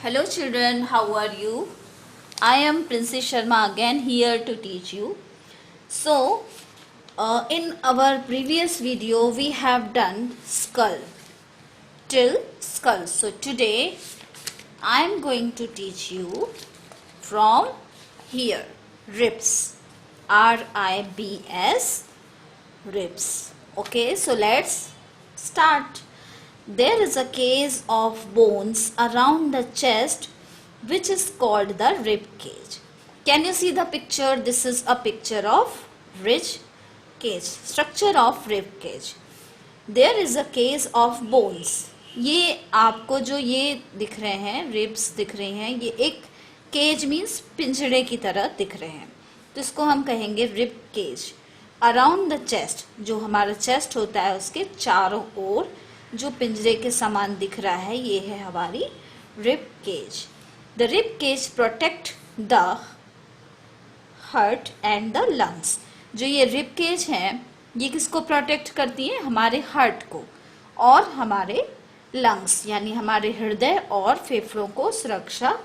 Hello children, how are you? I am Princess Sharma again here to teach you. So, in our previous video we have done skull till skull. So today I am going to teach you from here ribs, R-I-B-S, ribs. Okay, so let's start. There is a case of bones around the chest which is called the rib cage. Can you see the picture? This is a picture of rib cage, structure of rib cage. There is a case of bones. ये आपको जो ये दिख रहे हैं ribs दिख रहे हैं, ये एक केज मीन्स पिंजड़े की तरह दिख रहे हैं, तो इसको हम कहेंगे rib cage. Around the chest, जो हमारा चेस्ट होता है उसके चारों ओर जो पिंजरे के समान दिख रहा है, ये है हमारी rib cage. The rib cage protect the heart and the lungs. जो ये रिब केज है ये किसको प्रोटेक्ट करती है? हमारे हार्ट को और हमारे लंग्स यानी हमारे हृदय और फेफड़ों को सुरक्षा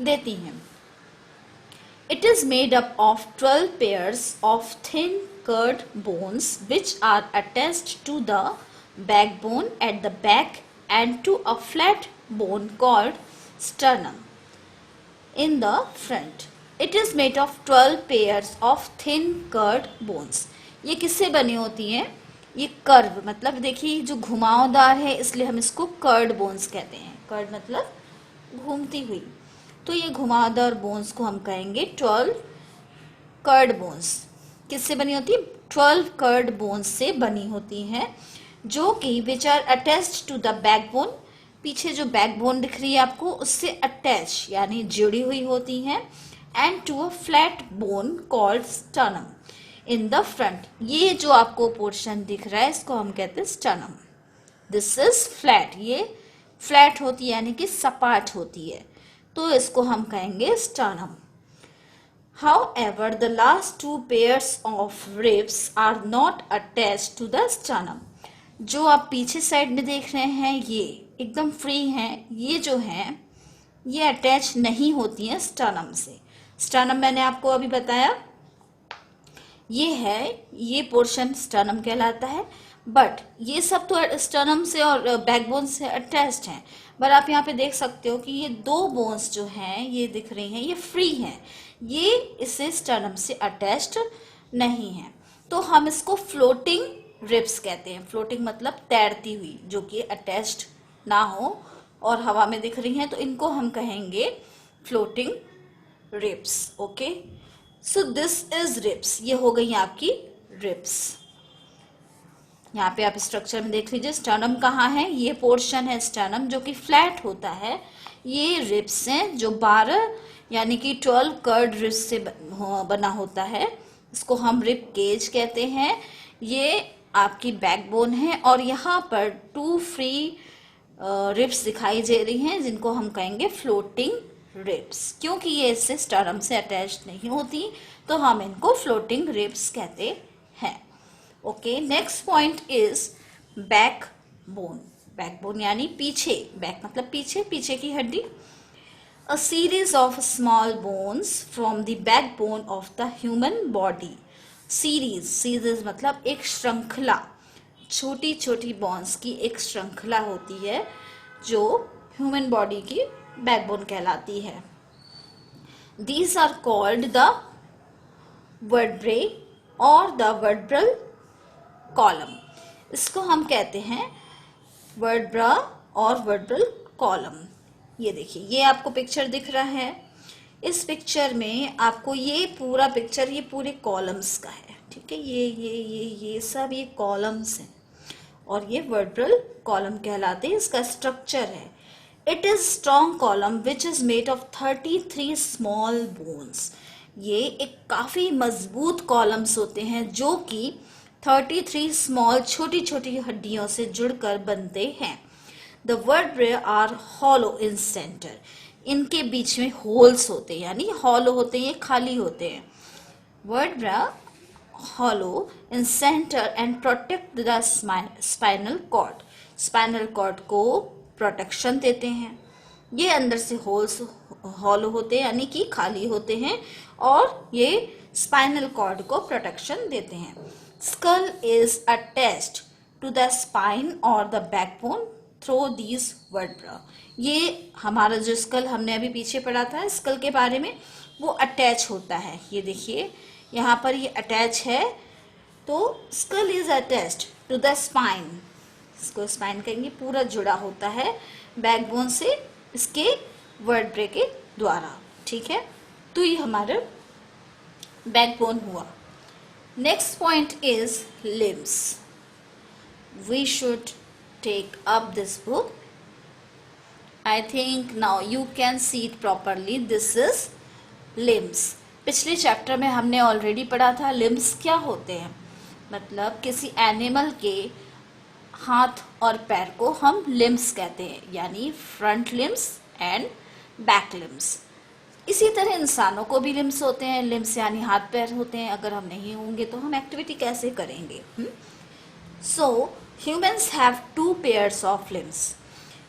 देती हैं. It is made up of 12 pairs of thin curved bones which are attached to the backbone at the back and to a flat bone called sternum in the front. It is made of 12 pairs of thin curved bones. ये किससे बनी होती हैं? ये curve मतलब देखिए जो घुमावदार है इसलिए हम इसको कर्ड बोन्स कहते हैं. कर्ड मतलब घूमती हुई, तो ये घुमावदार बोन्स को हम कहेंगे 12 कर्ड बोन्स. किससे बनी होती है? 12 कर्ड बोन्स से बनी होती हैं, जो कि which are attached to the backbone. पीछे जो बैकबोन दिख रही है आपको उससे अटैच यानी जुड़ी हुई होती हैं. And to a flat bone called sternum in the front. ये जो आपको पोर्शन दिख रहा है इसको हम कहते हैं स्टर्नम. This is flat. ये फ्लैट होती है यानी कि सपाट होती है, तो इसको हम कहेंगे sternum. However, the last two pairs of ribs are not attached to the sternum. जो आप पीछे साइड में देख रहे हैं ये एकदम फ्री हैं, ये जो हैं ये अटैच नहीं होती हैं स्टर्नम से. स्टर्नम मैंने आपको अभी बताया ये है, ये पोर्शन स्टर्नम कहलाता है. बट ये सब तो स्टर्नम से और बैकबोन से अटैच्ड हैं. पर आप यहाँ पे देख सकते हो कि ये दो बोन्स जो हैं ये दिख रही हैं ये फ्री हैं, ये इससे स्टर्नम से अटैच्ड नहीं है, तो हम इसको फ्लोटिंग रिब्स कहते हैं. फ्लोटिंग मतलब तैरती हुई, जो कि अटैच्ड ना हो और हवा में दिख रही हैं, तो इनको हम कहेंगे floating ribs. Okay, so this is ribs. ये हो गई आपकी रिब्स. यहाँ पे आप स्ट्रक्चर में देख लीजिए स्टर्नम कहाँ है. ये पोर्शन है स्टर्नम जो कि फ्लैट होता है. ये रिब्स हैं जो 12 यानी कि 12 कर्ड रिब्स से बना होता है. इसको हम रिब केज कहते हैं. ये आपकी बैकबोन है और यहाँ पर 2 फ्री रिब्स दिखाई दे रही हैं जिनको हम कहेंगे फ्लोटिंग रिब्स. क्योंकि ये इससे स्टर्नम से अटैच्ड नहीं होती तो हम इनको फ्लोटिंग रिब्स कहते हैं. Okay, next point is backbone. Backbone यानी पीछे. बैक मतलब पीछे, पीछे की हड्डी. A series of small bones from the backbone of the human body. Series मतलब एक श्रृंखला, छोटी छोटी बोन्स की एक श्रृंखला होती है जो ह्यूमन बॉडी की बैकबोन कहलाती है. These are called the vertebrae और the vertebral column. इसको हम कहते हैं वर्टब्रा और वर्टब्रल कॉलम. ये देखिए ये आपको पिक्चर दिख रहा है. इस पिक्चर में आपको ये पूरा पिक्चर ये पूरे कॉलम्स का है. ठीक है, ये सब ये कॉलम्स हैं और ये वर्टब्रल कॉलम कहलाते हैं. इसका स्ट्रक्चर है it is strong column which is made of 33 small bones. ये एक काफी मजबूत कॉलम्स होते हैं जो कि 33 स्मॉल छोटी छोटी हड्डियों से जुड़कर बनते हैं. The vertebrae are hollow in centre. इनके बीच में होल्स होते हैं यानी हॉलो होते हैं, ये खाली होते हैं. Vertebra hollow in centre and protect the spinal cord. Spinal cord को प्रोटेक्शन देते हैं. ये अंदर से हॉलो होते हैं यानी कि खाली होते हैं और ये स्पाइनल कॉर्ड को प्रोटेक्शन देते हैं। Skull is attached to the spine और the backbone through these vertebra. ये हमारा जो स्कल हमने अभी पीछे पढ़ा था स्कल के बारे में, वो अटैच होता है। ये देखिए यहाँ पर ये अटैच है, तो skull is attached to the spine, इसको स्पाइन कहेंगे, पूरा जुड़ा होता है बैकबोन से इसके वर्टेब्रे के द्वारा। ठीक है, तो ये हमारा बैकबोन हुआ। Next point is limbs. We should take up this book. I think now you can see it properly. This is limbs. पिछले चैप्टर में हमने ऑलरेडी पढ़ा था लिम्स क्या होते हैं। मतलब किसी एनिमल के हाथ और पैर को हम लिम्स कहते हैं, यानी front limbs and back limbs. इसी तरह इंसानों को भी लिम्स होते हैं। लिम्स यानी हाथ पैर होते हैं। अगर हम नहीं होंगे तो हम एक्टिविटी कैसे करेंगे? So humans have 2 pairs of limbs.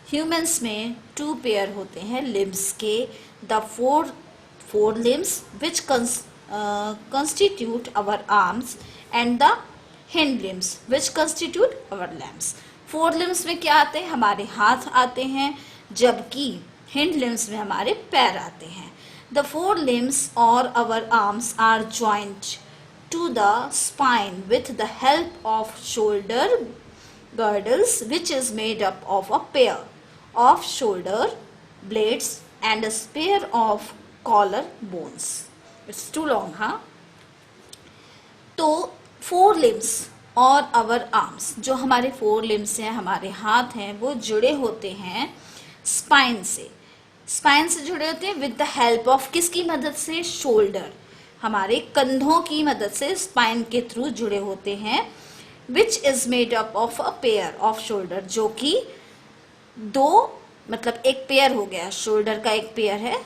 Humans में 2 पेयर होते हैं लिम्स के। The four limbs which constitute our arms and the hind limbs which constitute our limbs. 4 limbs में क्या आते हैं? हमारे हाथ आते हैं, जबकि hind limbs में हमारे पैर आते हैं। The 4 limbs or our arms are joined to the spine with the help of shoulder girdles, which is made up of a pair of shoulder blades and a pair of collar bones. It's too long, huh? तो 4 limbs और our arms, जो हमारे 4 limbs हैं, हमारे हाथ हैं, वो जुड़े होते हैं स्पाइन से। स्पाइन से जुड़े होते हैं विद द हेल्प ऑफ, किसकी मदद से? शोल्डर, हमारे कंधों की मदद से स्पाइन के थ्रू जुड़े होते हैं। Which is made up of a pair off shoulder, जो कि 2 मतलब एक पेयर हो गया, शोल्डर का एक पेयर है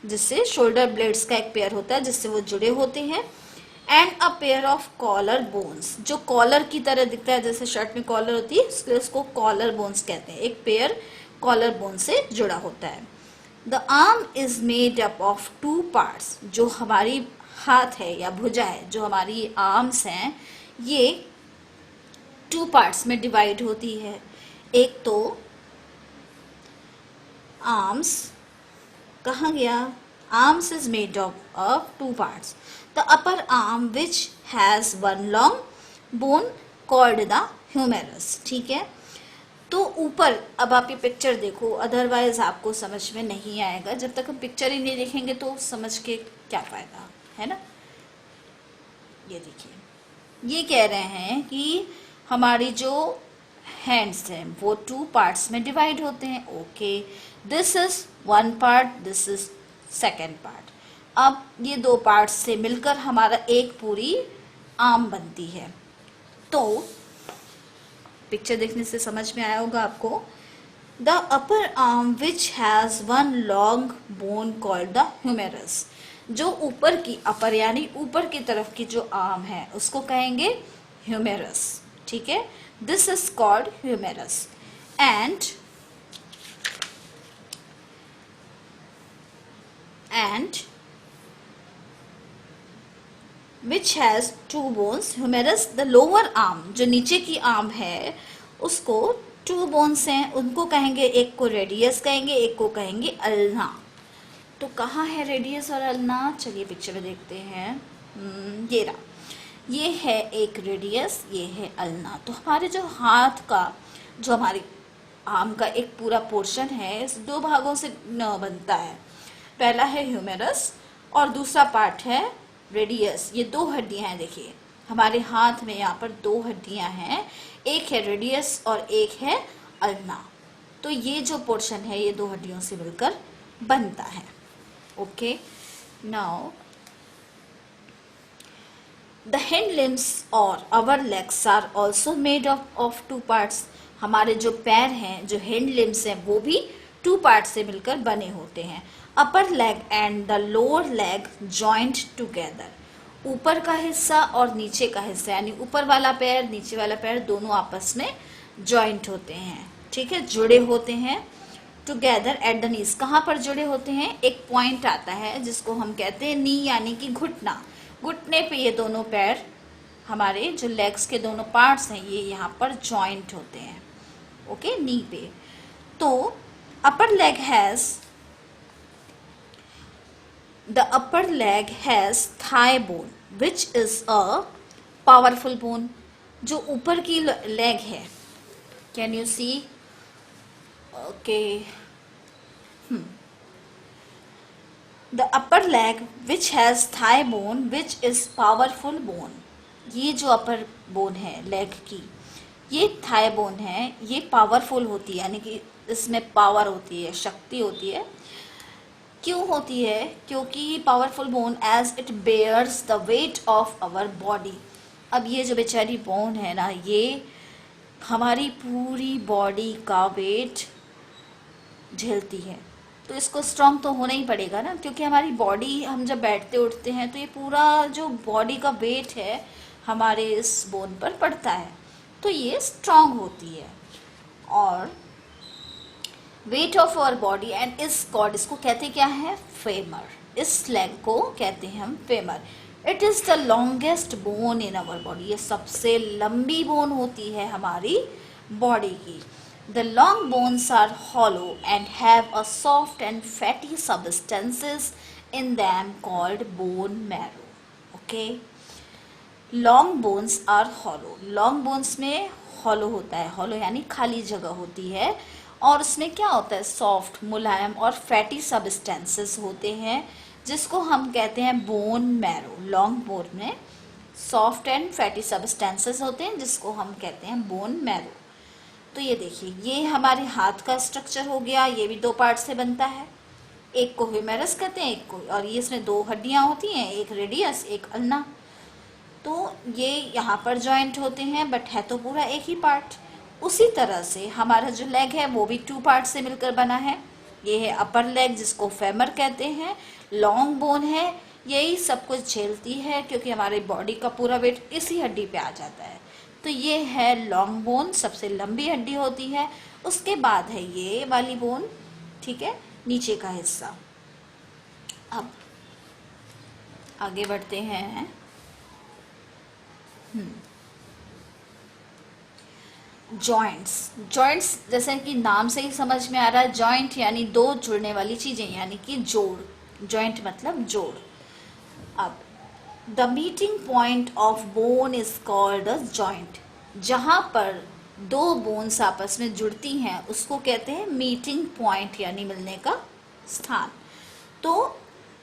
जिससे शोल्डर ब्लेड्स का एक पेयर होता है जिससे वो जुड़े होते हैं। And a pair of collar bones, जो कॉलर की तरह दिखता है, जैसे शर्ट में कॉलर होती है इसलिए उसको कॉलर बोन्स कहते हैं। एक पेयर कॉलर बोन से जुड़ा होता है। The arm is made up of 2 parts, जो हमारी हाथ है या भुजा है, जो हमारी आर्म्स हैं, ये 2 पार्ट्स में डिवाइड होती है। एक तो आर्म्स, कहाँ गया? Arms is made of 2 parts. The upper arm which has 1 long bone called the humerus. ठीक है, तो ऊपर, अब आप ये पिक्चर देखो, अदरवाइज आपको समझ में नहीं आएगा। जब तक हम पिक्चर ही नहीं देखेंगे तो समझ के क्या फायदा, है ना? ये देखिए, ये कह रहे हैं कि हमारी जो हैंड्स हैं वो 2 पार्ट्स में डिवाइड होते हैं। Okay, this is 1 part, this is 2nd part. अब ये 2 पार्ट्स से मिलकर हमारा एक पूरी आर्म बनती है। तो पिक्चर देखने से समझ में आया होगा आपको। The upper arm which has 1 long bone called the humerus, जो ऊपर की, अपर यानी ऊपर की तरफ की जो आर्म है उसको कहेंगे ह्यूमेरस। ठीक है, this is called humerus. And which has 2 bones, humerus. The lower arm, जो नीचे की आर्म है उसको 2 बोन्स हैं, उनको कहेंगे, एक को रेडियस कहेंगे, एक को कहेंगे अल्ना। तो कहाँ है रेडियस और अल्ना? चलिए पिक्चर में देखते हैं। ये रहा, ये है एक रेडियस, ये है अल्ना। तो हमारे जो हाथ का, जो हमारी आर्म का एक पूरा पोर्शन है, इस 2 भागों से बनता है। पहला है ह्यूमेरस और दूसरा पार्ट है रेडियस। ये 2 हड्डियां हैं, देखिए हमारे हाथ में यहाँ पर 2 हड्डियां हैं, एक है रेडियस और एक है अल्ना। तो ये जो पोर्शन है ये 2 हड्डियों से मिलकर बनता है। Okay, now the hind limbs और our legs are also made of 2 parts. हमारे जो पैर हैं, जो हिंड लिम्स हैं, वो भी 2 पार्ट से मिलकर बने होते हैं। Upper leg and the lower leg joint together, ऊपर का हिस्सा और नीचे का हिस्सा, यानी ऊपर वाला पैर, नीचे वाला पैर, दोनों आपस में जॉइंट होते हैं। ठीक है, जुड़े होते हैं टुगेदर एट द नीज। कहाँ पर जुड़े होते हैं? एक पॉइंट आता है जिसको हम कहते हैं नी, यानी कि घुटना। घुटने पे ये दोनों पैर, हमारे जो लेग्स के दोनों पार्ट्स हैं, ये यहाँ पर जॉइंट होते हैं, ओके, नी पे। तो upper leg has, the upper leg has thigh bone which is a powerful bone. जो ऊपर की लेग है, can you see? Okay, the upper leg which has thigh bone which is powerful bone. ये जो अपर bone है leg की, ये thigh bone है, ये पावरफुल होती है, यानी कि इसमें पावर होती है, शक्ति होती है। क्यों होती है? क्योंकि powerful bone as it bears the weight of our body. अब ये जो बेचारी बोन है ना, ये हमारी पूरी बॉडी का वेट झेलती है, तो इसको स्ट्रॉन्ग तो होना ही पड़ेगा ना, क्योंकि हमारी बॉडी, हम जब बैठते उठते हैं तो ये पूरा जो बॉडी का वेट है हमारे इस बोन पर पड़ता है, तो ये स्ट्रॉन्ग होती है। और weight of our body and इस कॉर्ड, इसको कहते क्या है? फेमर। इस लेग को कहते हैं हम femur. It is the longest bone in our body. ये सबसे लंबी बोन होती है हमारी बॉडी की। The long bones are hollow and have a soft and fatty substances in them called bone marrow. Okay, long bones are hollow. Long bones में hollow होता है, हॉलो यानी खाली जगह होती है, और उसमें क्या होता है? सॉफ्ट, मुलायम और फैटी सबस्टेंसेस होते हैं, जिसको हम कहते हैं बोन मैरो। लॉन्ग बोन में सॉफ्ट एंड फैटी सबस्टेंसेस होते हैं, जिसको हम कहते हैं बोन मैरो। तो ये देखिए, ये हमारे हाथ का स्ट्रक्चर हो गया, ये भी दो पार्ट से बनता है। एक को ह्यूमेरस कहते हैं, एक को, और ये इसमें दो हड्डियां होती हैं, एक रेडियस, एक अल्ना। तो ये यहाँ पर जॉइंट होते हैं, बट है तो पूरा एक ही पार्ट। उसी तरह से हमारा जो लेग है वो भी टू पार्ट से मिलकर बना है। ये है अपर लेग, जिसको फेमर कहते हैं, लॉन्ग बोन है, यही सब कुछ झेलती है, क्योंकि हमारी बॉडी का पूरा वेट इसी हड्डी पे आ जाता है। तो ये है लॉन्ग बोन, सबसे लंबी हड्डी होती है। उसके बाद है ये वाली बोन, ठीक है, नीचे का हिस्सा। अब आगे बढ़ते हैं। जॉइंट्स। जॉइंट्स जैसे कि नाम से ही समझ में आ रहा है, जॉइंट यानी दो जुड़ने वाली चीजें, यानी कि जोड़। जॉइंट मतलब जोड़। अब the meeting point of bone is called a joint. जहां पर दो बोन्स आपस में जुड़ती हैं उसको कहते हैं मीटिंग पॉइंट, यानी मिलने का स्थान। तो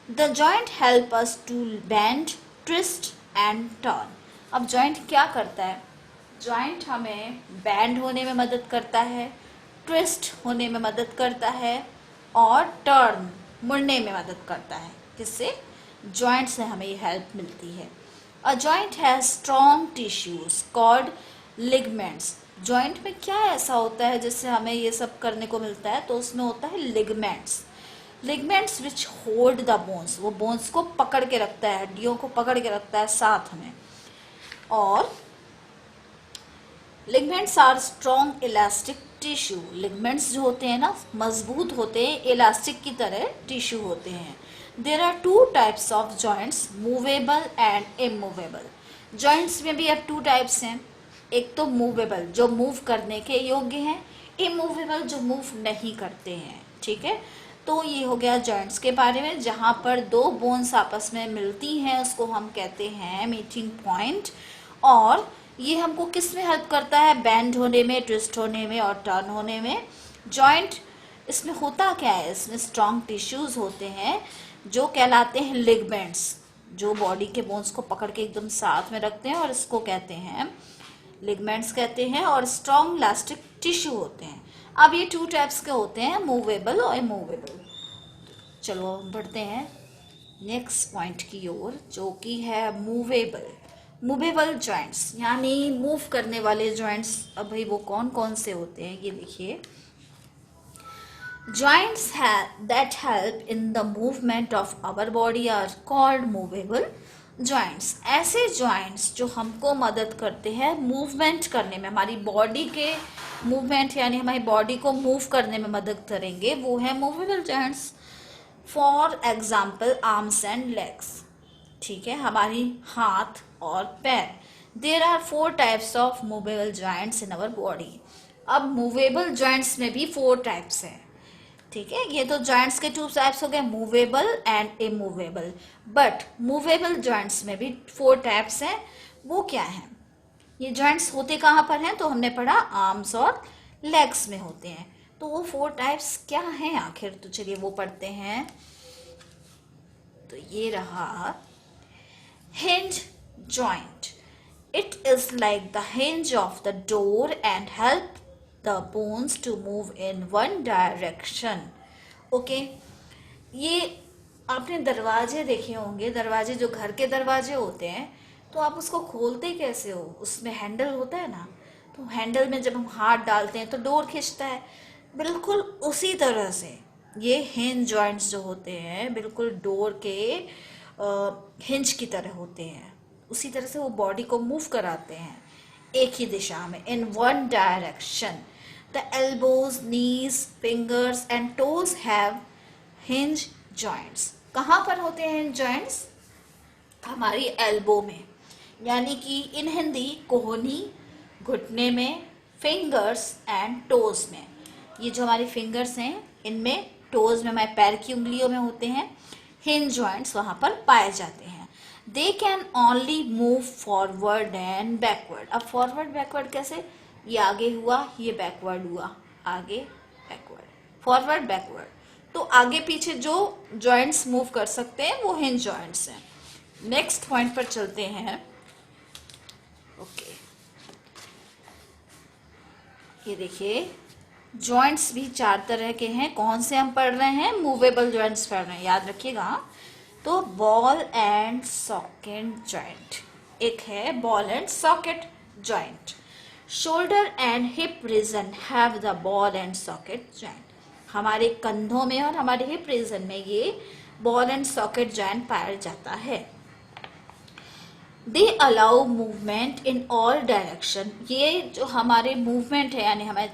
the joint help us to bend, twist and turn. अब जॉइंट क्या करता है? जॉइंट हमें बैंड होने में मदद करता है, ट्विस्ट होने में मदद करता है, और टर्न, मुड़ने में मदद करता है। किससे? जॉइंट से हमें ये हेल्प मिलती है। A joint has strong tissues called ligaments. Joint में क्या ऐसा होता है जिससे हमें ये सब करने को मिलता है? तो उसमें होता है ligaments. Ligaments which hold the bones. वो बोन्स को पकड़ के रखता है, हड्डियों को पकड़ के रखता है साथ में। और ligaments are strong elastic tissue. Ligaments जो होते हैं ना, मजबूत होते हैं, इलास्टिक की तरह टिश्यू होते हैं। There are two types of joints, movable and immovable. Joints में भी अब टू टाइप्स हैं। एक तो मूवेबल, जो मूव करने के योग्य हैं, इमूवेबल, जो मूव नहीं करते हैं, ठीक है। तो ये हो गया जॉइंट्स के बारे में। जहाँ पर दो बोन्स आपस में मिलती हैं उसको हम कहते हैं मीटिंग पॉइंट। और ये हमको किस में हेल्प करता है? बैंड होने में, ट्विस्ट होने में और टर्न होने में। जॉइंट, इसमें होता क्या है? इसमें स्ट्रॉन्ग टिश्यूज होते हैं जो कहलाते हैं लिगमेंट्स, जो बॉडी के बोन्स को पकड़ के एकदम साथ में रखते हैं, और इसको कहते हैं लिगमेंट्स कहते हैं। और स्ट्रॉन्ग इलास्टिक टिश्यू होते हैं। अब ये टू टाइप्स के होते हैं, मूवेबल और इमूवेबल। चलो बढ़ते हैं नेक्स्ट पॉइंट की ओर, जो कि है मूवेबल। मूवेबल जॉइंट्स यानी मूव करने वाले जॉइंट्स। अब भाई वो कौन कौन से होते हैं ये देखिए। Joints that help in the movement of our body are called movable. Joints, ऐसे जॉइंट्स जो हमको मदद करते हैं मूवमेंट करने में, हमारी बॉडी के मूवमेंट यानी हमारी बॉडी को मूव करने में मदद करेंगे, वो है movable joints. For example arms and legs, ठीक है, हमारी हाथ और पैर। There are 4 types of movable joints in our body. अब मूवेबल जॉइंट्स में भी 4 टाइप्स हैं, ठीक है। ये तो जॉइंट्स के 2 टाइप्स हो गए, movable and immovable. But movable joints में भी 4 टाइप्स हैं। वो क्या है? ये जॉइंट्स होते कहाँ पर हैं? तो हमने पढ़ा आर्म्स और लेग्स में होते हैं। तो वो 4 टाइप्स क्या हैं आखिर? तो चलिए वो पढ़ते हैं। तो ये रहा hinge joint. It is like the hinge of the door and help the bones to move in one direction. Okay, ये आपने दरवाजे देखे होंगे, दरवाजे जो घर के दरवाजे होते हैं, तो आप उसको खोलते कैसे हो? उसमें हैंडल होता है ना, तो हैंडल में जब हम हाथ डालते हैं तो डोर खींचता है। बिल्कुल उसी तरह से ये हिंज जॉइंट्स जो होते हैं बिल्कुल डोर के हिंज की तरह होते हैं। उसी तरह से वो बॉडी को मूव कराते हैं एक ही दिशा में, in one direction. The elbows, knees, fingers and toes have hinge joints. कहाँ पर होते हैं हिंज जॉइंट्स? हमारी एल्बो में, यानी कि इन हिंदी कोहनी, घुटने में, फिंगर्स एंड टोज में। ये जो हमारी फिंगर्स हैं इनमें, टोज में हमारे पैर की उंगलियों में होते हैं हिंज जॉइंट्स, वहां पर पाए जाते हैं। They can only move forward and backward. अब फॉरवर्ड बैकवर्ड कैसे? ये आगे हुआ, ये बैकवर्ड हुआ, आगे बैकवर्ड, फॉरवर्ड बैकवर्ड। तो आगे पीछे जो जॉइंट्स मूव कर सकते हैं वो हिंज जॉइंट्स हैं। नेक्स्ट पॉइंट पर चलते हैं। ओके, ये देखिए जॉइंट्स भी 4 तरह के हैं। कौन से हम पढ़ रहे हैं? मूवेबल जॉइंट्स पढ़ रहे हैं, याद रखिएगा। तो बॉल एंड सॉकेट जॉइंट, एक है ball and socket joint. Shoulder and hip region have the ball and socket joint. हमारे कंधों में और हमारे हिप रीजन में ये बॉल एंड सॉकेट जॉइंट पाया जाता है। They allow movement in all direction. ये जो हमारे मूवमेंट है यानी हमें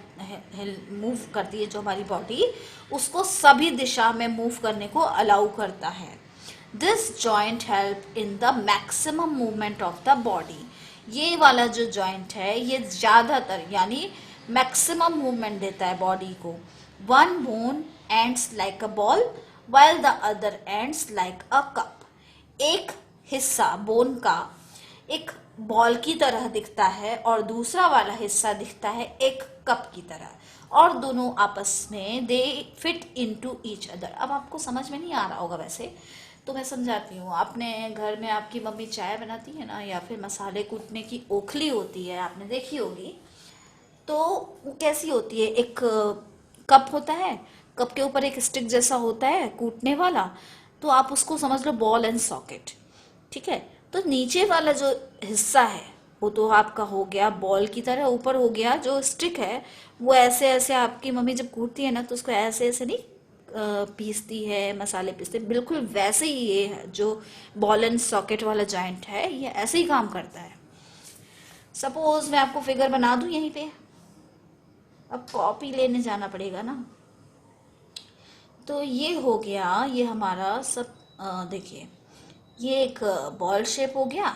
मूव करती है जो हमारी बॉडी, उसको सभी दिशा में मूव करने को अलाउ करता है। This joint help in the maximum movement of the body. ये वाला जो जॉइंट है ये ज्यादातर यानी मैक्सिमम मूवमेंट देता है बॉडी को। One bone ends like a ball while the other ends like a cup. एक हिस्सा बोन का एक बॉल की तरह दिखता है और दूसरा वाला हिस्सा दिखता है एक कप की तरह, और दोनों आपस में दे फिट इनटू ईच अदर। अब आपको समझ में नहीं आ रहा होगा वैसे, तो मैं समझाती हूँ। आपने घर में आपकी मम्मी चाय बनाती है ना, या फिर मसाले कूटने की ओखली होती है, आपने देखी होगी। तो वो कैसी होती है? एक कप होता है, कप के ऊपर एक स्टिक जैसा होता है कूटने वाला, तो आप उसको समझ लो बॉल एंड सॉकेट, ठीक है। तो नीचे वाला जो हिस्सा है वो तो आपका हो गया बॉल की तरह, ऊपर हो गया जो स्टिक है वो ऐसे ऐसे आपकी मम्मी जब कूटती है ना तो उसको ऐसे ऐसे नहीं पीसती है, मसाले पीसते, बिल्कुल वैसे ही ये है जो बॉल एंड सॉकेट वाला जॉइंट है, ये ऐसे ही काम करता है। सपोज मैं आपको फिगर बना दूं यहीं पे, अब कॉपी लेने जाना पड़ेगा ना। तो ये हो गया, ये हमारा सब देखिए, ये एक बॉल शेप हो गया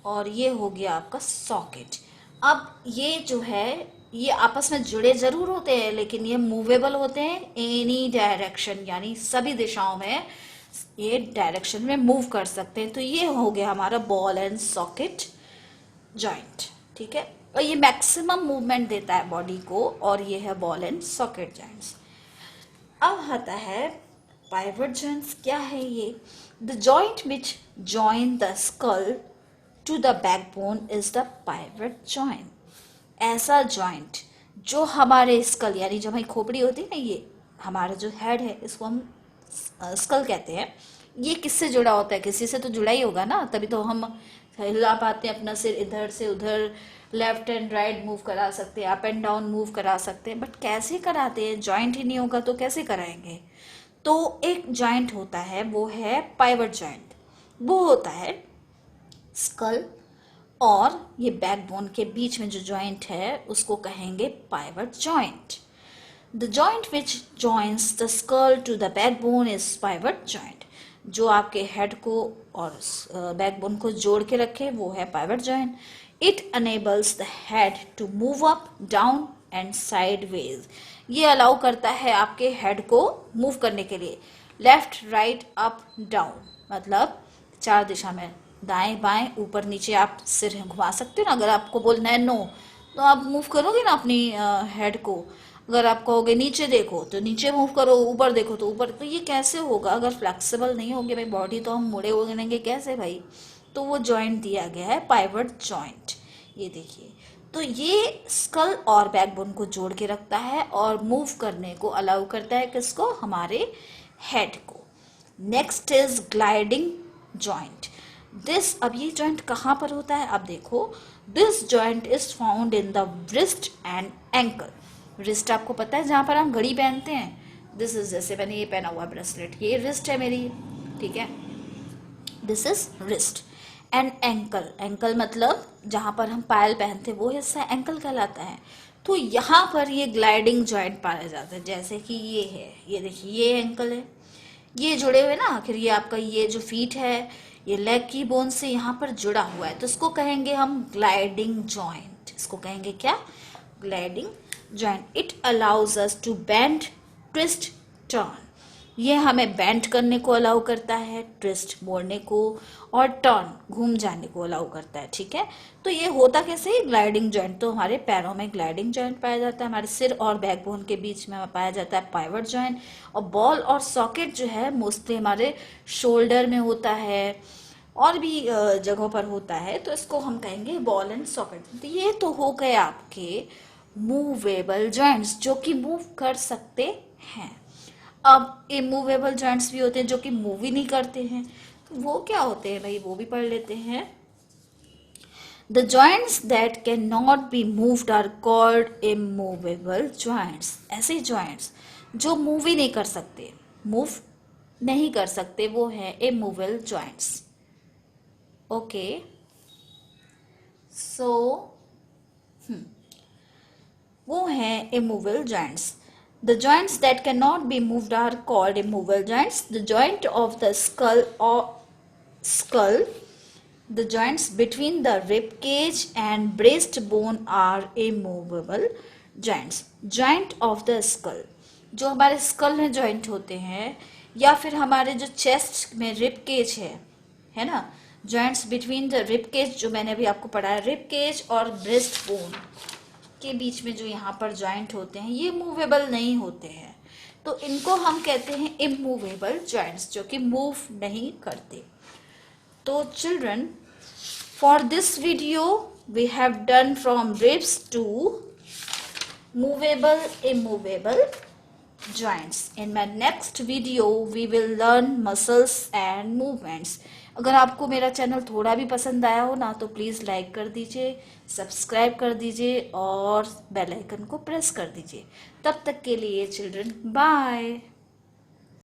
और ये हो गया आपका सॉकेट। अब ये जो है ये आपस में जुड़े जरूर होते हैं लेकिन ये मूवेबल होते हैं एनी डायरेक्शन, यानी सभी दिशाओं में ये डायरेक्शन में मूव कर सकते हैं। तो ये हो गया हमारा बॉल एंड सॉकेट जॉइंट, ठीक है। और ये मैक्सिमम मूवमेंट देता है बॉडी को, और ये है बॉल एंड सॉकेट जॉइंट्स। अब आता है पाइवट जॉइंट्स। क्या है ये? The joint which join the skull to the backbone is the pivot joint. ऐसा जॉइंट जो हमारे स्कल यानी जो हमारी खोपड़ी होती है ना, ये हमारा जो हेड है इसको हम स्कल कहते हैं। ये किससे जुड़ा होता है? किसी से तो जुड़ा ही होगा ना, तभी तो हम हिला पाते हैं अपना सिर, इधर से उधर लेफ्ट एंड राइट मूव करा सकते हैं, अप एंड डाउन मूव करा सकते हैं। बट कैसे कराते हैं? जॉइंट ही नहीं होगा तो कैसे कराएंगे? तो एक जॉइंट होता है वो है पाइवट जॉइंट। वो होता है स्कल और ये बैकबोन के बीच में जो जॉइंट है उसको कहेंगे pivot joint. The joint which joins the skull to the backbone is pivot joint. जो आपके हेड को और बैकबोन को जोड़ के रखे वो है pivot joint. It enables the head to move up down and sideways. ये अलाउ करता है आपके हेड को मूव करने के लिए लेफ्ट राइट अप डाउन, मतलब 4 दिशा में, दाएं बाएं ऊपर नीचे आप सिर घुमा सकते हो ना। अगर आपको बोलना है नो तो आप मूव करोगे ना अपनी हेड को। अगर आप कहोगे नीचे देखो तो नीचे मूव करो, ऊपर देखो तो ऊपर। तो ये कैसे होगा अगर फ्लेक्सिबल नहीं होगी भाई बॉडी, तो हम मुड़े उड़ेंगे कैसे भाई। तो वो जॉइंट दिया गया है पाइवट जॉइंट। ये देखिए, तो ये स्कल और बैकबोन को जोड़ के रखता है और मूव करने को अलाउ करता है किसको, हमारे हेड को। Next is gliding joint. This, अब ये जॉइंट कहाँ पर होता है, अब देखो, this joint is found in the wrist and ankle. Wrist आपको पता है जहाँ पर हम घड़ी पहनते हैं। दिस इज, जैसे मैंने ये पहना हुआ ब्रेसलेट, ये रिस्ट है मेरी, ठीक है, this is wrist. And ankle, ankle मतलब जहाँ पर हम पायल पहनते हैं वो हिस्सा एंकल कहलाता है। तो यहाँ पर ये ग्लाइडिंग जॉइंट पाया जाता है। जैसे कि ये है, ये देखिए, ये एंकल है, ये जुड़े हुए ना, आखिर ये आपका ये जो फीट है ये लेग की बोन से यहाँ पर जुड़ा हुआ है, तो इसको कहेंगे हम ग्लाइडिंग जॉइंट। इसको कहेंगे क्या, gliding joint. It allows us to bend, twist, turn. ये हमें बेंड करने को अलाउ करता है, ट्विस्ट मोड़ने को, और टर्न घूम जाने को अलाउ करता है, ठीक है। तो ये होता कैसे है ग्लाइडिंग जॉइंट, तो हमारे पैरों में ग्लाइडिंग जॉइंट पाया जाता है, हमारे सिर और बैकबोन के बीच में पाया जाता है पाइवट जॉइंट, और बॉल और सॉकेट जो है मोस्टली हमारे शोल्डर में होता है और भी जगहों पर होता है, तो इसको हम कहेंगे बॉल एंड सॉकेट। तो ये तो हो गए आपके मूवेबल जॉइंट्स जो कि मूव कर सकते हैं। अब इमूवेबल जॉइंट्स भी होते हैं जो कि मूव ही नहीं करते हैं, तो वो क्या होते हैं भाई, वो भी पढ़ लेते हैं। The joints that can not be moved are called immovable joints. ऐसे जॉइंट्स जो मूव ही नहीं कर सकते, मूव नहीं कर सकते, वो है इमूवेबल जॉइंट्स। ओके, सो वो है immovable joints. The joints that cannot be moved are called immovable joints. The joint of the skull, the joints between the rib cage and breastbone are immovable joints. Joint of the skull, जो हमारे school में joint होते हैं, या फिर हमारे जो chest में रिब केज है ना, joints between the rib cage, जो मैंने अभी आपको पढ़ाया, रिब केज और ब्रेस्ट बोन के बीच में जो यहाँ पर जॉइंट होते हैं, ये मूवेबल नहीं होते हैं, तो इनको हम कहते हैं इमूवेबल जॉइंट्स, जो कि मूव नहीं करते। तो children, for this video we have done from ribs to movable, immovable joints. In my next video we will learn muscles and movements. अगर आपको मेरा चैनल थोड़ा भी पसंद आया हो ना, तो प्लीज़ लाइक कर दीजिए, सब्सक्राइब कर दीजिए और बेल आइकन को प्रेस कर दीजिए। तब तक के लिए चिल्ड्रन, बाय।